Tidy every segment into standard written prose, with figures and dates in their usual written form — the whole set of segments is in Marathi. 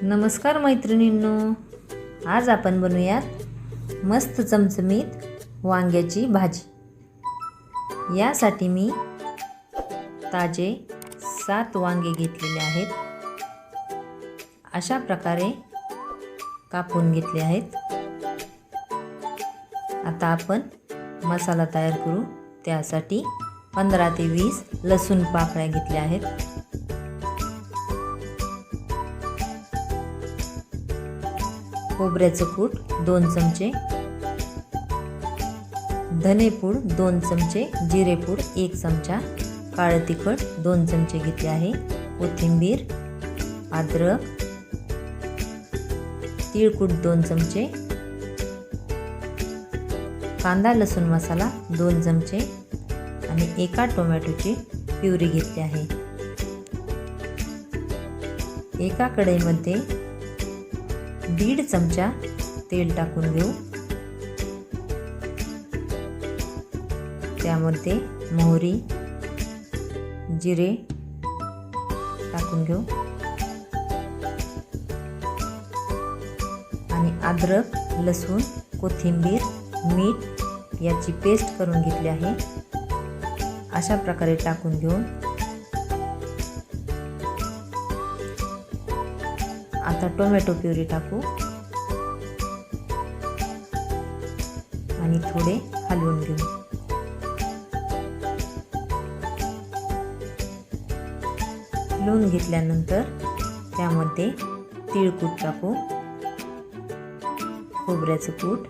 नमस्कार मैत्रिणींनो, आज आपण बनवूयात मस्त चमचमीत वांग्याची भाजी। यासाठी मी ताजे 7 वांगे घेतलेले आहेत। अशा प्रकारे कापून घेतले आहेत। आता आपण मसाला तयार करू। त्यासाठी 15 ते 20 लसूण पाकळ्या घेतल्या आहेत। खोबऱ्याचं कूट 2 चमचे, धनेपूड 2 चमचे, जिरेपूड 1 चमचा, काळं तिखट 2 चमचे घेतले आहे, कोथिंबीर, अद्रक, तीळकूट 2 चमचे, कांदा लसूण मसाला 2 चमचे आणि एका टोमॅटोची प्युरी घेतली आहे। एका कढईमध्ये 1.5 चमचा तेल टाकून घेऊ। त्यामध्ये मोहरी, जिरे टाकून घेऊ आणि अद्रक, लसूण, कोथिंबीर, मीठ याची पेस्ट करून घेतली आहे। अशा प्रकारे टाकून घेऊन आता टोमॅटो प्युरी टाकू आणि थोडे हलवून घेऊ। हलवून घेतल्यानंतर त्यामध्ये तीळकूट टाकू, खोबऱ्याचं कूट,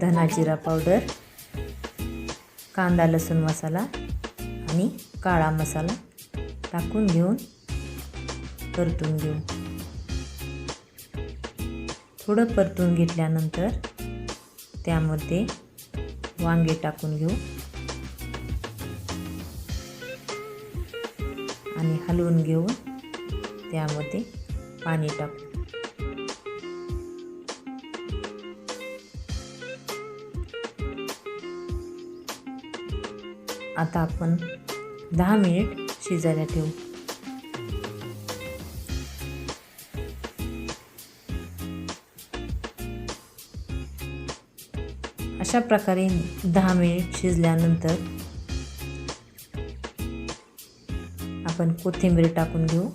धना जिरा पावडर, कांदा लसूण मसाला आणि काळा मसाला टाकून घेऊन परतून घेऊ। थोडं परतून घेतल्यानंतर त्यामध्ये वांगे टाकून घेऊ आणि हलवून घेऊन त्यामध्ये पाणी टाकू। आता आपण 10 मिनिट शिजायला ठेवू। अशा प्रकारे 10 मिनिट शिजल्यानंतर आपण कोथिंबीर टाकून घेऊ।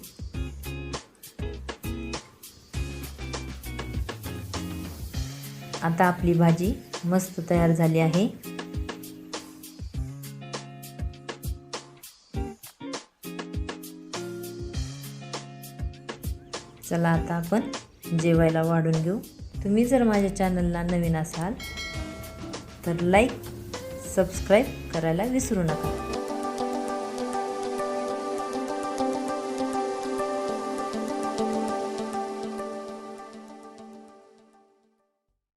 आता आपली भाजी मस्त तयार झाली आहे। चला आता आपण जेवायला वाढून घेऊ। तुम्ही जर माझ्या चॅनलला नवीन असाल तर लाईक, सबस्क्राईब करायला विसरू नका।